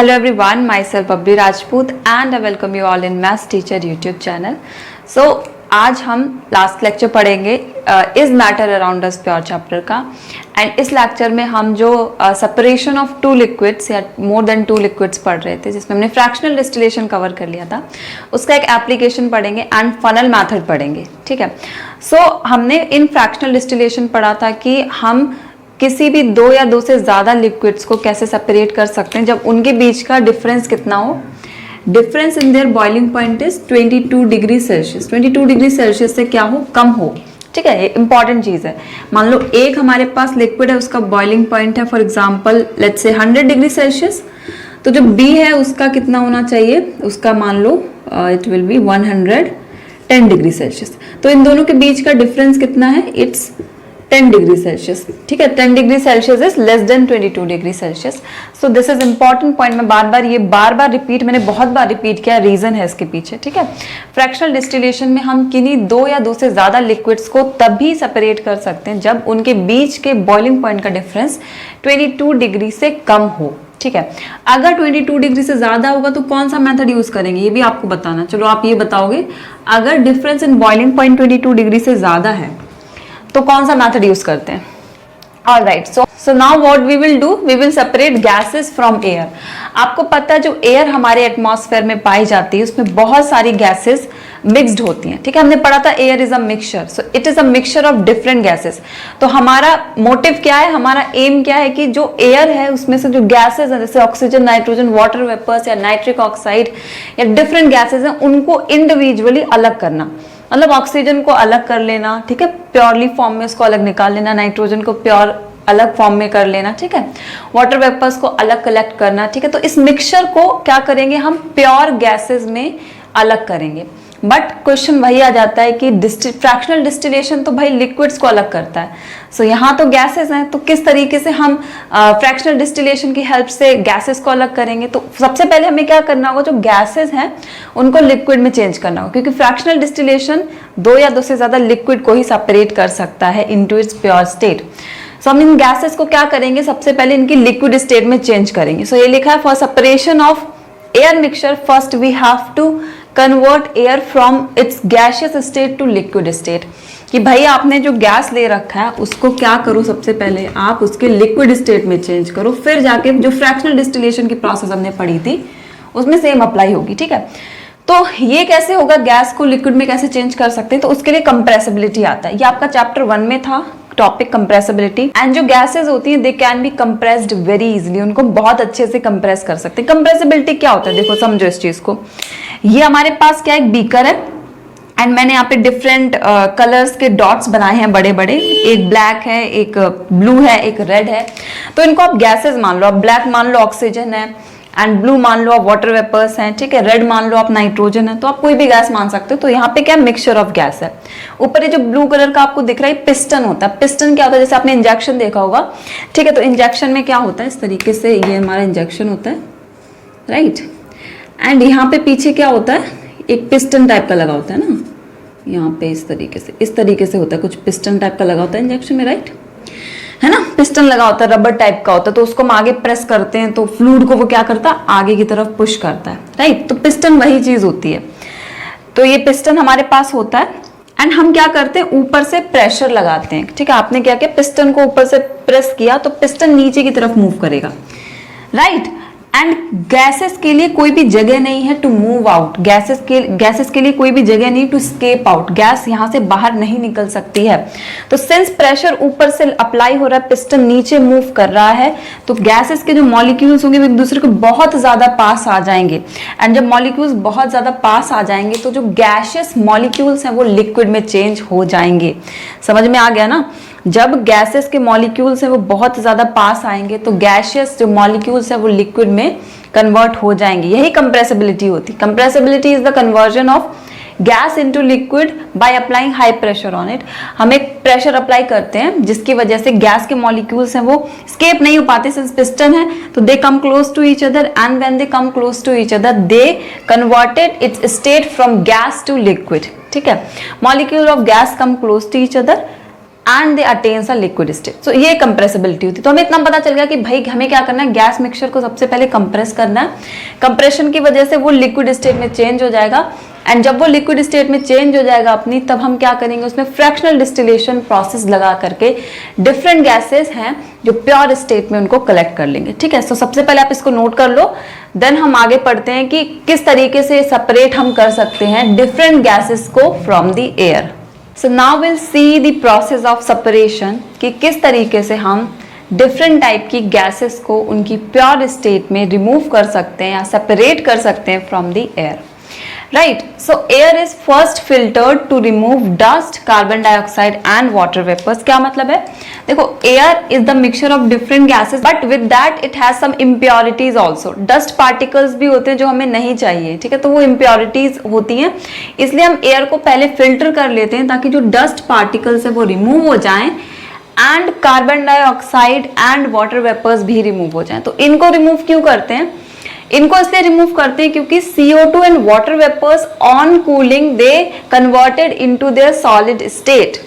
Hello everyone, myself Babri Rajput and I welcome you all in Maths Teacher YouTube channel. So आज हम last lecture पढ़ेंगे is matter around us pure chapter का and इस lecture में हम जो separation of two liquids या more than two liquids पढ़ रहे थे जिसमें हमने फ्रैक्शनल डिस्टिलेशन कवर कर लिया था, उसका एक एप्लीकेशन पढ़ेंगे एंड फनल मेथड पढ़ेंगे। ठीक है, सो हमने इन फ्रैक्शनल डिस्टिलेशन पढ़ा था कि हम किसी भी दो या दो से ज़्यादा लिक्विड्स को कैसे सेपरेट कर सकते हैं जब उनके बीच का डिफरेंस कितना हो। Difference in their boiling point is 22 degree Celsius. 22 degree Celsius से क्या हो, कम हो। ठीक है, ये इंपॉर्टेंट चीज़ है। मान लो एक हमारे पास लिक्विड है, उसका बॉइलिंग पॉइंट है for example let's say 100 degree Celsius, तो जो बी है उसका कितना होना चाहिए, उसका मान लो it will be 110 degree Celsius. तो इन दोनों के बीच का डिफरेंस कितना है, इट्स 10 डिग्री सेल्सियस। ठीक है, 10 degree Celsius is less than 22 degree Celsius. So this is important point. मैं बार बार रिपीट, मैंने बहुत बार रिपीट किया, रीजन है इसके पीछे। ठीक है, फ्रैक्शनल डिस्टिलेशन में हम किन्हीं दो या दो से ज्यादा लिक्विड्स को तभी सेपरेट कर सकते हैं जब उनके बीच के बॉइलिंग पॉइंट का डिफरेंस 22 डिग्री से कम हो। ठीक है, अगर 22 डिग्री से ज्यादा होगा तो कौन सा मेथड यूज करेंगे ये भी आपको बताना। चलो आप ये बताओगे, अगर difference in boiling point 22 degree से ज्यादा है तो कौन सा मेथड यूज करते हैं। Alright, so now what we will do, we will separate gases from air. आपको पता है जो एयर हमारे एटमॉस्फेयर में पाई जाती है उसमें बहुत सारी गैसेस मिक्स्ड होती हैं। ठीक है, हमने पढ़ा था air is a mixture, so it is a mixture of different gases. तो हमारा मोटिव क्या है, हमारा एम क्या है कि जो एयर है उसमें से जो गैसेस हैं जैसे ऑक्सीजन, नाइट्रोजन, वाटर वेपर्स या नाइट्रिक ऑक्साइड या डिफरेंट गैसेस हैं उनको इंडिविजुअली अलग करना। मतलब ऑक्सीजन को अलग कर लेना, ठीक है, प्योरली फॉर्म में उसको अलग निकाल लेना, नाइट्रोजन को प्योर अलग फॉर्म में कर लेना। ठीक है, वाटर वेपर्स को अलग कलेक्ट करना। ठीक है, तो इस मिक्सचर को क्या करेंगे, हम प्योर गैसेस में अलग करेंगे। बट क्वेश्चन वही आ जाता है कि फ्रैक्शनल डिस्टिलेशन तो भाई लिक्विड्स को अलग करता है। सो यहाँ तो गैसेस हैं, तो किस तरीके से हम फ्रैक्शनल डिस्टिलेशन की हेल्प से गैसेस को अलग करेंगे। तो सबसे पहले हमें क्या करना होगा, जो गैसेस हैं उनको लिक्विड में चेंज करना होगा, क्योंकि फ्रैक्शनल डिस्टिलेशन दो या दो से ज्यादा लिक्विड को ही सेपरेट कर सकता है इनटू इट्स प्योर स्टेट। सो हम इन गैसेस को क्या करेंगे, सबसे पहले इनकी लिक्विड स्टेट में चेंज करेंगे। सो ये लिखा है, for separation of air mixture first we have to convert air from its gaseous state to liquid state. कि भाई आपने जो गैस ले रखा है उसको क्या करो, सबसे पहले आप उसके लिक्विड स्टेट में चेंज करो, फिर जाके जो फ्रैक्शनल डिस्टिलेशन की प्रोसेस हमने पढ़ी थी उसमें सेम अप्लाई होगी। ठीक है, तो ये कैसे होगा, गैस को लिक्विड में कैसे चेंज कर सकते हैं, तो उसके लिए कंप्रेसिबिलिटी आता है। ये आपका चैप्टर 1 में था टॉपिक कंप्रेसिबिलिटी। एंड जो गैसेस होती हैं they can be compressed very easily, उनको बहुत अच्छे से कंप्रेस कर सकते हैं। कंप्रेसिबिलिटी क्या होता है, देखो समझो इस चीज को। ये हमारे पास क्या एक बीकर है एंड मैंने यहाँ पे डिफरेंट कलर्स के डॉट्स बनाए हैं बड़े बड़े, एक ब्लैक है, एक ब्लू है, एक रेड है। तो इनको आप गैसेस मान लो, आप ब्लैक मान लो ऑक्सीजन है एंड ब्लू मान लो आप वाटर वेपर्स हैं, ठीक है, रेड मान लो आप नाइट्रोजन है। तो आप कोई भी गैस मान सकते हो। तो यहाँ पे क्या मिक्सचर ऑफ गैस है। ऊपर ये जो ब्लू कलर का आपको दिख रहा है पिस्टन होता है। पिस्टन क्या होता है, जैसे आपने इंजेक्शन देखा होगा। ठीक है, तो इंजेक्शन में क्या होता है, इस तरीके से ये हमारा इंजेक्शन होता है, राइट। एंड यहाँ पे पीछे क्या होता है, एक पिस्टन टाइप का लगा होता है ना, यहाँ पे इस तरीके से होता है, कुछ पिस्टन टाइप का लगा होता है इंजेक्शन में, राइट, है ना। पिस्टन लगा होता है, रबर टाइप का होता है, तो उसको हम आगे प्रेस करते हैं तो फ्लूइड को वो क्या करता है, आगे की तरफ पुश करता है, राइट। तो पिस्टन वही चीज होती है। तो ये पिस्टन हमारे पास होता है एंड हम क्या करते हैं, ऊपर से प्रेशर लगाते हैं। ठीक है, आपने क्या किया, पिस्टन को ऊपर से प्रेस किया तो पिस्टन नीचे की तरफ मूव करेगा, राइट। एंड गैसेस के लिए कोई भी जगह नहीं है टू मूव आउट। गैसेस के लिए कोई भी जगह नहीं टू स्केप आउट। गैस यहां से बाहर नहीं निकल सकती है। तो सिंस प्रेशर ऊपर से अप्लाई हो रहा है, पिस्टन नीचे मूव कर रहा है, तो गैसेस के जो मॉलिक्यूल्स होंगे वो एक दूसरे को बहुत ज्यादा पास आ जाएंगे। एंड जब मॉलिक्यूल्स बहुत ज्यादा पास आ जाएंगे तो जो गैसियस मॉलिक्यूल्स हैं वो लिक्विड में चेंज हो जाएंगे। समझ में आ गया ना। जब गैसेस के मॉलिक्यूल्स हैं वो बहुत ज्यादा पास आएंगे तो गैसियस जो मॉलिक्यूल्स हैं वो लिक्विड में कन्वर्ट हो जाएंगे। यही कंप्रेसिबिलिटी होती है। Compressibility is the conversion of gas into liquid by applying high pressure on it. हम एक प्रेशर अप्लाई करते हैं जिसकी वजह से गैस के मॉलिक्यूल्स हैं वो स्केप नहीं हो पाते, सिंस पिस्टन है तो they come close to each other and when they come close to each other they converted its state from gas to liquid. ठीक है, molecule of gas come close to each other and they attains a liquid state. So ये compressibility होती है। तो हमें इतना पता चल गया कि भाई हमें क्या करना है, गैस मिक्सचर को सबसे पहले कंप्रेस करना है। कंप्रेशन की वजह से वो लिक्विड स्टेट में चेंज हो जाएगा, एंड जब वो लिक्विड स्टेट में चेंज हो जाएगा अपनी, तब हम क्या करेंगे, उसमें फ्रैक्शनल डिस्टिलेशन प्रोसेस लगा करके डिफरेंट गैसेस हैं जो प्योर स्टेट में उनको कलेक्ट कर लेंगे। ठीक है, तो सबसे पहले आप इसको नोट कर लो, देन हम आगे पढ़ते हैं कि किस तरीके से सेपरेट हम कर सकते हैं डिफरेंट गैसेस को from the air. So now will see the process of separation, कि किस तरीके से हम डिफरेंट टाइप की गैसेस को उनकी प्योर स्टेट में रिमूव कर सकते हैं या सेपरेट कर सकते हैं from the air. Right, so air is first filtered to remove dust, carbon dioxide and water vapors। क्या मतलब है, देखो air is the mixture of different gases but with that it has some impurities also। dust particles भी होते हैं जो हमें नहीं चाहिए, ठीक है, तो वो impurities होती हैं, इसलिए हम air को पहले फिल्टर कर लेते हैं ताकि जो dust particles है वो रिमूव हो जाएं and carbon dioxide and water vapours भी रिमूव हो जाएं। तो इनको रिमूव क्यों करते हैं, इनको इसलिए रिमूव करते हैं क्योंकि CO2 and water vapours on cooling they converted into their solid state.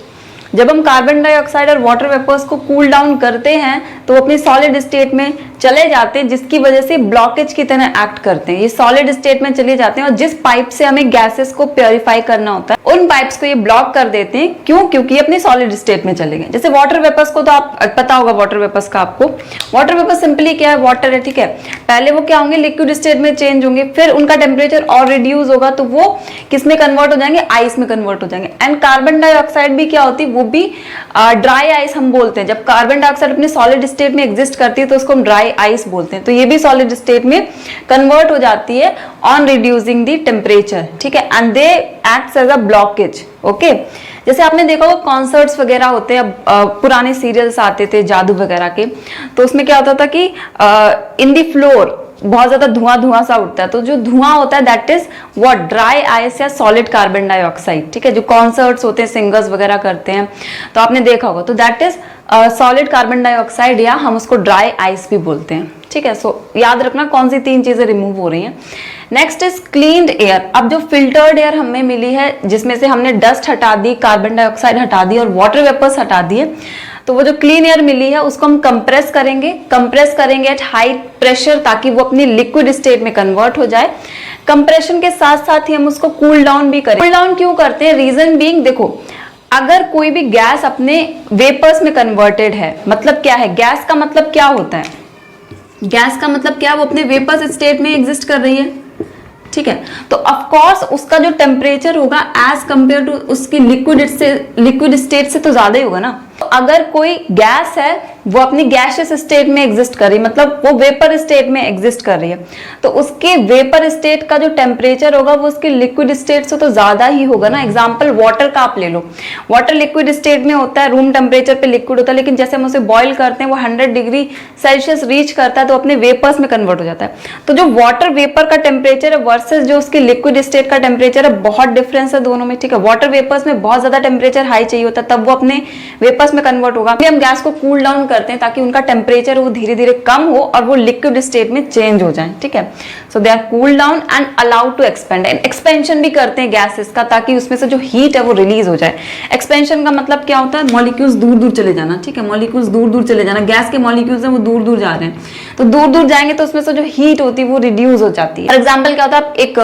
जब हम कार्बन डाइऑक्साइड और वाटर वेपर्स को कूल डाउन करते हैं तो वो अपनी सॉलिड स्टेट में चले जाते हैं, जिसकी वजह से ब्लॉकेज की तरह एक्ट करते हैं। ये सॉलिड स्टेट में चले जाते हैं और जिस पाइप से हमें गैसेस को प्योरीफाई करना होता है उन पाइप्स को ये ब्लॉक कर देते हैं। क्यों, क्योंकि ये अपनी सॉलिड स्टेट में चले गए। जैसे वाटर वेपर्स को तो आप पता होगा, वाटर वेपर्स का आपको, वाटर वेपर सिंपली क्या है, वाटर है, ठीक है, पहले वो क्या होंगे, लिक्विड स्टेट में चेंज होंगे, फिर उनका टेम्परेचर और रिड्यूस होगा तो वो किस में कन्वर्ट हो जाएंगे, आइस में कन्वर्ट हो जाएंगे। एंड कार्बन डाइऑक्साइड भी क्या होती है, वो भी ड्राई आइस हम बोलते हैं। जब कार्बन डाइऑक्साइड अपनी सॉलिड स्टेट में एग्जिस्ट करती है तो उसको हम ड्राई आइस बोलते हैं। तो ये भी सॉलिड स्टेट में कन्वर्ट हो जाती है ऑन रिड्यूसिंग द टेम्परेचर, ठीक है, and they acts as a blockage. Okay, जैसे आपने देखा होगा कॉन्सर्ट्स वगैरह होते हैं, पुराने सीरियल्स आते थे जादू वगैरह के, तो उसमें क्या होता था कि इन द फ्लोर बहुत ज्यादा धुआं सा उठता है, तो जो धुआं होता है that is what, dry ice या सॉलिड कार्बन डाइऑक्साइड। ठीक है, जो कॉन्सर्ट्स होते हैं, सिंगर्स वगैरह करते हैं तो आपने देखा होगा, तो that is solid carbon dioxide, या हम उसको ड्राई आइस भी बोलते हैं। ठीक है, सो याद रखना कौन सी तीन चीजें रिमूव हो रही हैं। Next is cleaned air. अब जो फिल्टर्ड एयर हमें मिली है, जिसमें से हमने डस्ट हटा दी, कार्बन डाइऑक्साइड हटा दी और वाटर वेपर्स हटा दिए, तो वो जो क्लीन एयर मिली है उसको हम कंप्रेस करेंगे एट हाई प्रेशर ताकि वो अपनी लिक्विड स्टेट में कन्वर्ट हो जाए। कंप्रेशन के साथ साथ ही हम उसको कूल डाउन भी करें। कूल डाउन क्यों करते हैं, रीजन बीइंग, देखो अगर कोई भी गैस अपने वेपर्स में कन्वर्टेड है, मतलब क्या है, गैस का मतलब क्या होता है, गैस का मतलब क्या है, वो अपने वेपर्स स्टेट में एग्जिस्ट कर रही है। ठीक है, तो ऑफ कोर्स उसका जो टेम्परेचर होगा एज कंपेयर टू उसकी लिक्विड स्टेट से तो ज्यादा ही होगा ना। तो अगर कोई गैस है वो अपनी गैसियस स्टेट में एग्जिस्ट कर रही है, मतलब वो वेपर स्टेट में एग्जिस्ट कर रही है, तो उसके वेपर स्टेट का जो टेम्परेचर होगा वो उसकी लिक्विड स्टेट से तो ज्यादा ही होगा ना। एग्जांपल वाटर का आप ले लो, वाटर लिक्विड स्टेट में होता है, रूम टेम्परेचर पे लिक्विड होता है, लेकिन जैसे हम उसे बॉईल करते हैं वो 100 डिग्री सेल्सियस रीच करता है तो अपने वेपर्स में कन्वर्ट हो जाता है। तो जो वाटर वेपर का टेम्परेचर है वर्सेस जो उसकी लिक्विड स्टेट का टेम्परेचर है, बहुत डिफरेंस है दोनों में। ठीक है, वाटर वेपर्स में बहुत ज्यादा टेम्परेचर हाई चाहिए होता है, तब वो अपने वेपर्स में कन्वर्ट होगा। हम गैस को कूल डाउन करते हैं ताकि उनका टेम्परेचर वो धीरे धीरे कम हो और वो लिक्विड स्टेट में चेंज हो जाए। ठीक है, so they are cool down and allowed to expand. And expansion भी करते हैं गैसेस का ताकि उसमें से जो हीट है वो रिलीज हो जाए। एक्सपेंशन का मतलब क्या होता है, मॉलिक्यूल्स दूर दूर चले जाना। ठीक है, मॉलिक्यूल्स दूर दूर चले जाना, गैस के मॉलिक्यूल्स हैं वो दूर दूर जा रहे हैं, तो दूर दूर जाएंगे तो उसमें से जो हीट होती है वो रिड्यूस हो जाती है। फॉर एग्जाम्पल क्या होता है, आप एक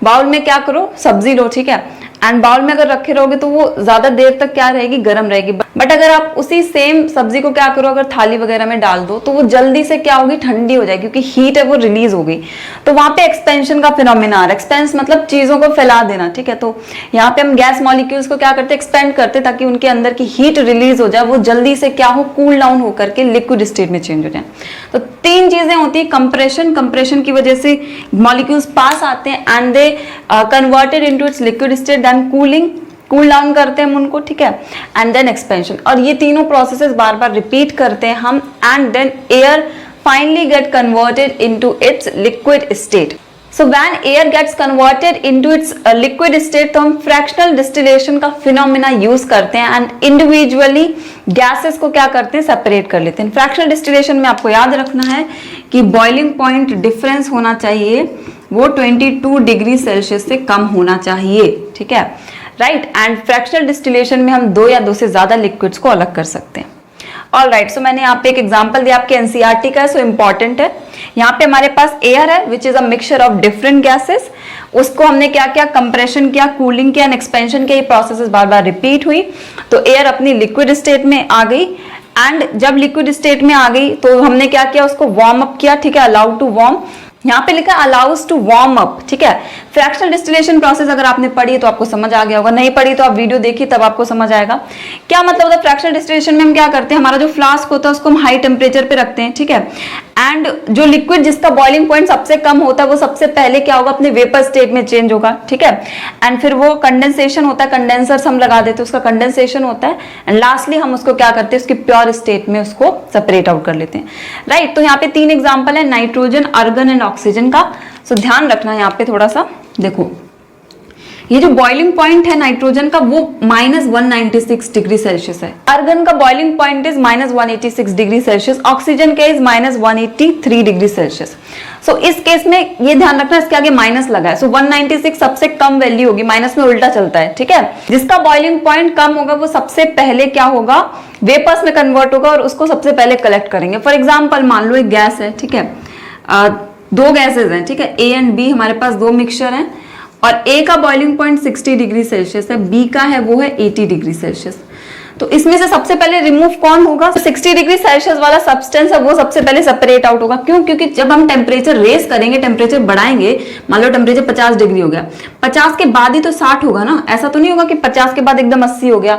बाउल में क्या करो, सब्जी लो, ठीक है, एंड बाउल में अगर रखे रहोगे तो वो ज्यादा देर तक क्या रहेगी, गर्म रहेगी। बट अगर आप उसी सेम सब्जी को क्या करो, अगर थाली वगैरह में डाल दो तो वो जल्दी से क्या होगी, ठंडी हो जाएगी, क्योंकि हीट है वो रिलीज हो गई। तो वहां पे एक्सपेंशन का फिनोमिना आ रहा है। एक्सपेंस मतलब चीजों को फैला देना। ठीक है, तो यहाँ पे हम गैस मॉलिक्यूल्स को क्या करते हैं, एक्सपेंड करते हैं ताकि उनके अंदर की हीट रिलीज हो जाए, वो जल्दी से क्या हो, कूल डाउन होकर के लिक्विड स्टेट में चेंज हो जाए। तो तीन चीजें होती है, कंप्रेशन की वजह से मॉलिक्यूल्स पास आते हैं and they converted into its liquid state, then cool down करते हैं हम उनको। ठीक है, एंड देन एक्सपेंशन, और ये तीनों प्रोसेसेस बार बार रिपीट करते हैं हम, and then air finally get converted into its liquid state. So when air gets converted into its liquid state तो हम फ्रैक्शनल डिस्टिलेशन का फिनोमिना यूज करते हैं एंड इंडिविजुअली गैसेस को क्या करते हैं, सेपरेट कर लेते हैं। फ्रैक्शनल डिस्टिलेशन में आपको याद रखना है कि बॉइलिंग पॉइंट डिफरेंस होना चाहिए वो 22 डिग्री सेल्सियस से कम होना चाहिए। ठीक है, राइट। एंड फ्रैक्शनल डिस्टिलेशन में हम 2 या 2 से ज्यादा लिक्विड्स को अलग कर सकते हैं। ऑल राइट, सो मैंने यहाँ पे एक एग्जांपल दिया आपके एनसीईआरटी का, सो इंपॉर्टेंट है। यहाँ पे हमारे पास एयर है which is a mixture of different gases, उसको हमने क्या किया, कंप्रेशन किया, कूलिंग किया एंड एक्सपेंशन किया, ये प्रोसेसेस बार बार रिपीट हुई, तो एयर अपनी लिक्विड स्टेट में आ गई। एंड जब लिक्विड स्टेट में आ गई तो हमने क्या किया, उसको वार्म अप किया, ठीक है, अलाउड टू वार्म, यहाँ पे लिखा अलाउज टू वार्म अप, ठीक है। फ्रैक्शनल डिस्टिलेशन प्रोसेस अगर आपने पढ़ी तो आपको समझ आ गया होगा, नहीं पढ़ी तो आप वीडियो देखिए तब आपको समझ आएगा क्या मतलब होता है। फ्रैक्शनल डिस्टिलेशन में हम क्या करते हैं, हमारा जो फ्लास्क होता है उसको हम हाई टेम्परेचर पे रखते हैं, ठीक है। एंड जो लिक्विड जिसका बॉइलिंग पॉइंट सबसे कम होता है वो सबसे पहले क्या होगा, अपने वेपर स्टेट में चेंज होगा, ठीक है। एंड फिर वो कंडेंसेशन होता है, कंडेंसर्स हम लगा देते हैं, उसका कंडेंसेशन होता है। एंड लास्टली हम उसको क्या करते हैं, उसकी प्योर स्टेट में उसको सेपरेट आउट कर लेते हैं, राइट। तो यहाँ पे 3 एग्जाम्पल है, नाइट्रोजन, आर्गन एंड ऑक्सीजन का। सो ध्यान रखना यहाँ पे थोड़ा सा, देखो ये जो बॉइलिंग पॉइंट है नाइट्रोजन का वो -196 डिग्री सेल्सियस है, आर्गन का boiling point is -186 degree Celsius, oxygen का इज -183 डिग्री सेल्सियस। सो इस केस में ये ध्यान रखना इसके आगे माइनस लगा है, सो 196 सबसे कम वैल्यू होगी, माइनस में उल्टा चलता है, ठीक है। जिसका बॉइलिंग पॉइंट कम होगा वो सबसे पहले क्या होगा, वेपर्स में कन्वर्ट होगा और उसको सबसे पहले कलेक्ट करेंगे। फॉर एग्जाम्पल मान लो एक गैस है, ठीक है, 2 गैसेज हैं, ठीक है, ए एंड बी, हमारे पास 2 मिक्सचर हैं और ए का बॉइलिंग पॉइंट 60 डिग्री सेल्सियस है, बी का है वो है 80 डिग्री सेल्सियस। तो इसमें से सबसे पहले रिमूव कौन होगा, 60 डिग्री सेल्सियस वाला सब्सटेंस है वो सबसे पहले सेपरेट आउट होगा। क्यों, क्योंकि जब हम टेम्परेचर रेस करेंगे, टेम्परेचर बढ़ाएंगे, मान लो टेम्परेचर 50 डिग्री हो गया, 50 के बाद ही तो 60 होगा ना, ऐसा तो नहीं होगा कि 50 के बाद एकदम 80 हो गया,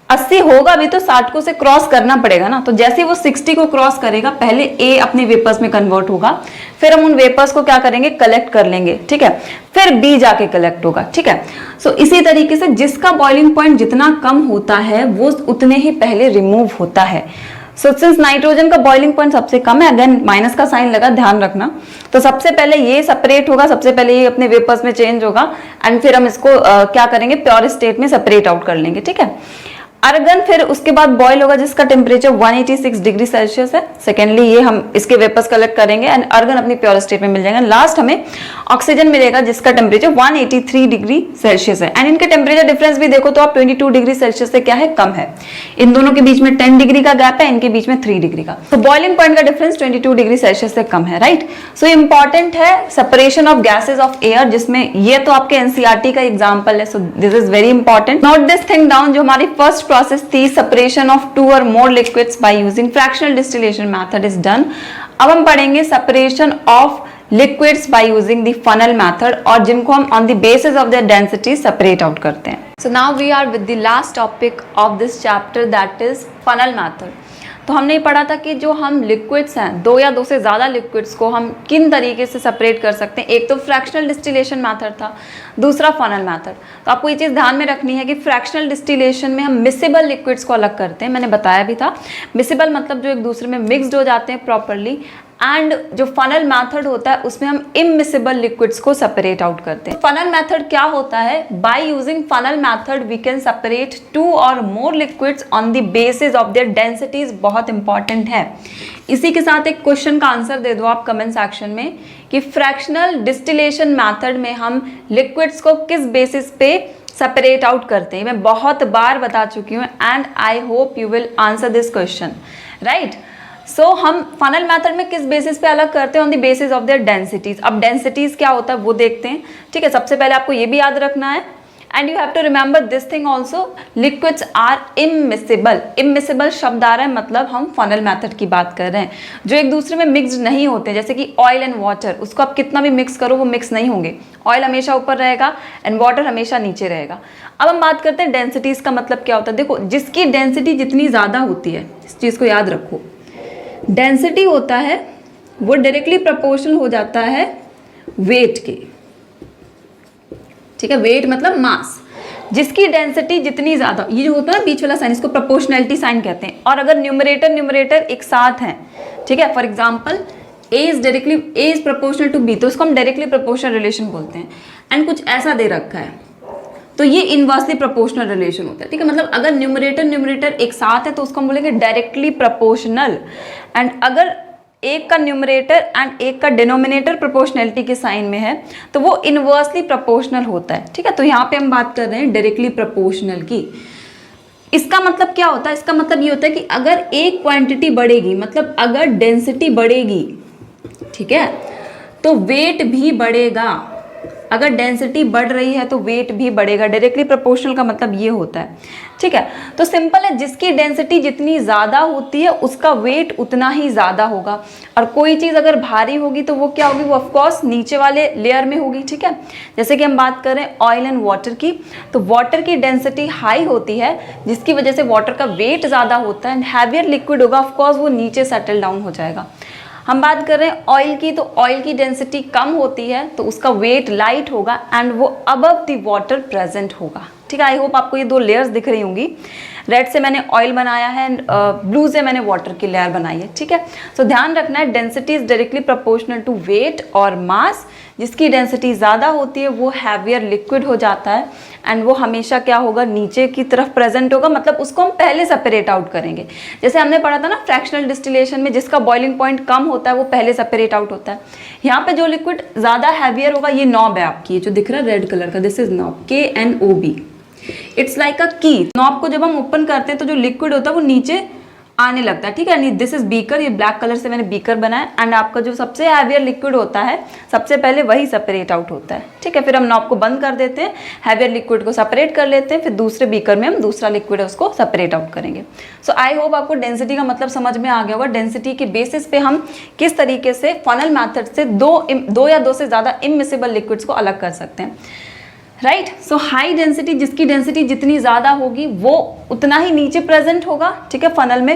80 होगा भी तो 60 को से क्रॉस करना पड़ेगा ना। तो जैसे वो 60 को क्रॉस करेगा पहले ए अपने वेपर्स में कन्वर्ट होगा, फिर हम उन वेपर्स को क्या करेंगे, कलेक्ट कर लेंगे, ठीक है, फिर बी जाके कलेक्ट होगा, ठीक है। सो इसी तरीके से जिसका बॉइलिंग पॉइंट जितना कम होता है वो उतने ही पहले रिमूव होता है। सो सिंस नाइट्रोजन का बॉइलिंग पॉइंट सबसे कम है, अगेन माइनस का साइन लगा, ध्यान रखना, तो सबसे पहले ये सेपरेट होगा, सबसे पहले ये अपने वेपर्स में चेंज होगा एंड फिर हम इसको क्या करेंगे, प्योर स्टेट में सेपरेट आउट कर लेंगे, ठीक है। आर्गन फिर उसके बाद बॉयल होगा जिसका टेम्परेचर 186 डिग्री सेल्सियस है, सेकेंडली ये हम इसके वेपर्स कलेक्ट करेंगे एंड आर्गन अपनी प्योर स्टेट में मिल जाएगा। लास्ट हमें ऑक्सीजन मिलेगा जिसका टेम्परेचर 183 डिग्री सेल्सियस है एंड इनके टेम्परेचर डिफरेंस भी देखो तो आप 22 डिग्री सेल्सियस से क्या है, कम है। इन दोनों के बीच में 10 डिग्री का गैप है, इनके बीच में 3 डिग्री का, तो बॉइलिंग पॉइंट का डिफरेंस 22 डिग्री सेल्सियस से कम है, राइट। सो इंपॉर्टेंट है separation of gases of air, जिसमें ये तो आपके एनसीईआरटी का एग्जाम्पल है, so this is very important. Note this thing down, जो हमारी फर्स्ट प्रोसेस थी separation of 2 or more liquids by using fractional distillation method is done। अब हम पढ़ेंगे separation of liquids by using the funnel method, और जिनको हम on the basis of their density separate out करते हैं। So now we are with the last topic of this chapter, that is funnel method। तो हमने पढ़ा था कि जो हम लिक्विड्स हैं, 2 या 2 से ज़्यादा लिक्विड्स को हम किन तरीके से सेपरेट कर सकते हैं। एक तो फ्रैक्शनल डिस्टिलेशन मेथड था, दूसरा फनल मेथड। तो आपको ये चीज़ ध्यान में रखनी है कि फ्रैक्शनल डिस्टिलेशन में हम मिसेबल लिक्विड्स को अलग करते हैं, मैंने बताया भी था। मिसेबल मतलब जो एक दूसरे में मिक्सड हो जाते हैं प्रॉपरली, एंड जो फनल मेथड होता है उसमें हम इमिसेबल लिक्विड्स को सेपरेट आउट करते हैं। फनल मेथड क्या होता है, by using funnel method we can separate 2 or more liquids on the basis of their densities. बहुत इंपॉर्टेंट है। इसी के साथ एक क्वेश्चन का आंसर दे दो आप कमेंट सेक्शन में कि फ्रैक्शनल डिस्टिलेशन मेथड में हम लिक्विड्स को किस बेसिस पे सेपरेट आउट करते हैं। मैं बहुत बार बता चुकी हूँ and I hope you will answer this question, right. So हम फनल मेथड में किस बेसिस पे अलग करते हैं, on the basis of their densities. अब डेंसिटीज क्या होता है वो देखते हैं, ठीक है। सबसे पहले आपको ये भी याद रखना है and you have to remember this thing also, liquids are immiscible. Immiscible शब्द आ रहा है मतलब हम फनल मेथड की बात कर रहे हैं, जो एक दूसरे में मिक्सड नहीं होते। जैसे कि ऑयल एंड वाटर, उसको आप कितना भी मिक्स करो वो मिक्स नहीं होंगे, ऑयल हमेशा ऊपर रहेगा एंड वाटर हमेशा नीचे रहेगा। अब हम बात करते हैं डेंसिटीज का मतलब क्या होता है। देखो, जिसकी डेंसिटी जितनी ज़्यादा होती है, इस चीज़ को याद रखो, डेंसिटी होता है वो डायरेक्टली प्रोपोर्शनल हो जाता है वेट के, ठीक है। वेट मतलब मास, जिसकी डेंसिटी जितनी ज्यादा, ये जो होता है ना बीच वाला साइन, इसको प्रोपोर्शनैलिटी साइन कहते हैं। और अगर न्यूमरेटर एक साथ हैं, ठीक है, for example A is proportional to B, तो उसको हम डायरेक्टली प्रोपोर्शनल रिलेशन बोलते हैं। एंड कुछ ऐसा दे रखा है तो ये इनवर्सली प्रोपोर्शनल रिलेशन होता है, ठीक है। मतलब अगर न्यूमरेटर एक साथ है तो उसको हम बोलेंगे डायरेक्टली प्रोपोर्शनल, एंड अगर एक का न्यूमरेटर एंड एक का डिनोमिनेटर प्रोपोर्शनैलिटी के साइन में है तो वो इनवर्सली प्रोपोर्शनल होता है, ठीक है। तो यहाँ पे हम बात कर रहे हैं डायरेक्टली प्रोपोर्शनल की। इसका मतलब क्या होता है, इसका मतलब ये होता है कि अगर एक क्वांटिटी बढ़ेगी, मतलब अगर डेंसिटी बढ़ेगी, ठीक है, तो वेट भी बढ़ेगा। अगर डेंसिटी बढ़ रही है तो वेट भी बढ़ेगा। डायरेक्टली प्रोपोर्शनल का मतलब ये होता है, ठीक है। तो सिंपल है, जिसकी डेंसिटी जितनी ज़्यादा होती है उसका वेट उतना ही ज़्यादा होगा। और कोई चीज़ अगर भारी होगी तो वो क्या होगी, वो ऑफकोर्स नीचे वाले लेयर में होगी, ठीक है। जैसे कि हम बात करें ऑयल एंड वाटर की, तो वाटर की डेंसिटी हाई होती है जिसकी वजह से वाटर का वेट ज़्यादा होता है एंड हैवियर लिक्विड होगा, ऑफकोर्स वो नीचे सेटल डाउन हो जाएगा। हम बात कर रहे हैं ऑयल की, तो ऑयल की डेंसिटी कम होती है तो उसका वेट लाइट होगा एंड वो अबव द वाटर प्रेजेंट होगा, ठीक है। आई होप आपको ये दो लेयर्स दिख रही होंगी। रेड से मैंने ऑयल बनाया है एंड ब्लू से मैंने वाटर की लेयर बनाई है, ठीक है। सो ध्यान रखना है, density is directly proportional to weight और मास। जिसकी डेंसिटी ज़्यादा होती है वो हैवियर लिक्विड हो जाता है एंड वो हमेशा क्या होगा, नीचे की तरफ प्रेजेंट होगा, मतलब उसको हम पहले सेपरेट आउट करेंगे। जैसे हमने पढ़ा था ना फ्रैक्शनल डिस्टिलेशन में, जिसका बॉइलिंग पॉइंट कम होता है वो पहले सेपरेट आउट होता है। यहाँ पे जो लिक्विड ज़्यादा हैवियर होगा, ये नॉब है आपकी, ये जो दिख रहा है रेड कलर का, this is knob, KNOB। It's like अ की। नॉब को जब हम ओपन करते हैं तो जो लिक्विड होता है वो नीचे आने लगता है, ठीक है। दिस इज बीकर, ये ब्लैक कलर से मैंने बीकर बनाया एंड आपका जो सबसे हैवियर लिक्विड होता है सबसे पहले वही सेपरेट आउट होता है, ठीक है। फिर हम नॉब को बंद कर देते हैं, हैवियर लिक्विड को सेपरेट कर लेते हैं, फिर दूसरे बीकर में हम दूसरा लिक्विड है उसको सेपरेट आउट करेंगे। सो आई होप आपको डेंसिटी का मतलब समझ में आ गया होगा। डेंसिटी के बेसिस पे हम किस तरीके से फनल मैथड से दो या दो से ज़्यादा इमिसिबल लिक्विड्स को अलग कर सकते हैं, राइट। सो हाई डेंसिटी, जिसकी डेंसिटी जितनी ज़्यादा होगी वो उतना ही नीचे प्रेजेंट होगा, ठीक है, फनल में,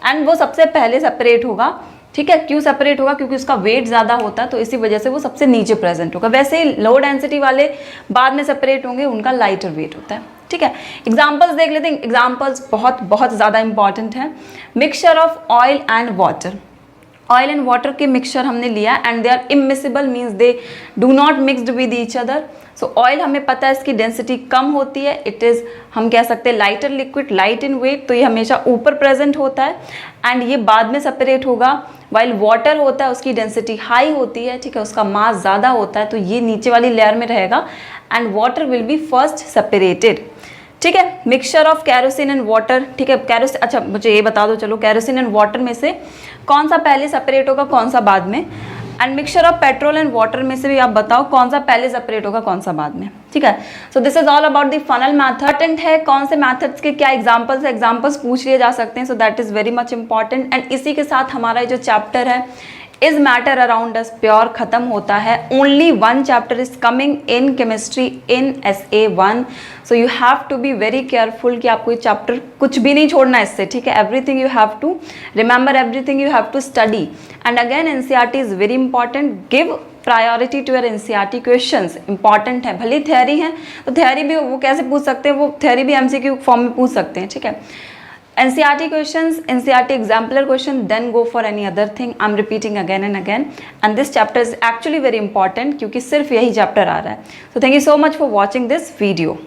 एंड वो सबसे पहले सेपरेट होगा, ठीक है। क्यों सेपरेट होगा, क्योंकि उसका वेट ज़्यादा होता है तो इसी वजह से वो सबसे नीचे प्रेजेंट होगा। वैसे ही लो डेंसिटी वाले बाद में सेपरेट होंगे, उनका लाइटर वेट होता है, ठीक है। एग्जाम्पल्स देख लेते हैं। एग्जाम्पल्स बहुत बहुत ज़्यादा इंपॉर्टेंट है। Mixture of oil and water, oil and water के मिक्सचर हमने लिया and they are immiscible, means they do not mixed with each other. So oil हमें पता है इसकी डेंसिटी कम होती है, इट इज़ हम कह सकते हैं lighter liquid, light in weight, तो ये हमेशा ऊपर प्रेजेंट होता है एंड ये बाद में सेपरेट होगा। वाइल वाटर होता है उसकी डेंसिटी हाई होती है, ठीक है, उसका मास ज़्यादा होता है तो ये नीचे वाली लेयर में रहेगा and water will be first separated, ठीक है। Mixture of kerosene and water, ठीक है, कैरोसिन, अच्छा मुझे ये बता दो चलो, कैरोसिन एंड वाटर में से कौन सा पहले सेपरेट होगा कौन सा बाद में, and mixture of petrol and water में से भी आप बताओ कौन सा पहले सेपरेट होगा कौन सा बाद में, ठीक है। So this is all about the funnel method है। कौन से मैथड्स के क्या एग्जांपल्स है, एग्जांपल्स पूछ लिए जा सकते हैं, so that is very much important. And इसी के साथ हमारा जो चैप्टर है is matter around us pure खत्म होता है। Only one chapter is coming in chemistry in SA1, so you have to be very careful कि आपको ये चैप्टर कुछ भी नहीं छोड़ना है इससे, ठीक है। Everything you have to remember, everything you have to study and again NCERT is very important. Give priority to your NCERT questions, important है। भले थ्योरी है तो थ्योरी भी वो कैसे पूछ सकते हैं, वो थ्योरी भी MCQ फॉर्म में पूछ सकते हैं, ठीक है। NCERT questions, NCERT exemplar question, then go for any other thing. I'm repeating again and again. And this chapter is actually very important क्योंकि सिर्फ यही चैप्टर आ रहा है. So thank you so much for watching this video.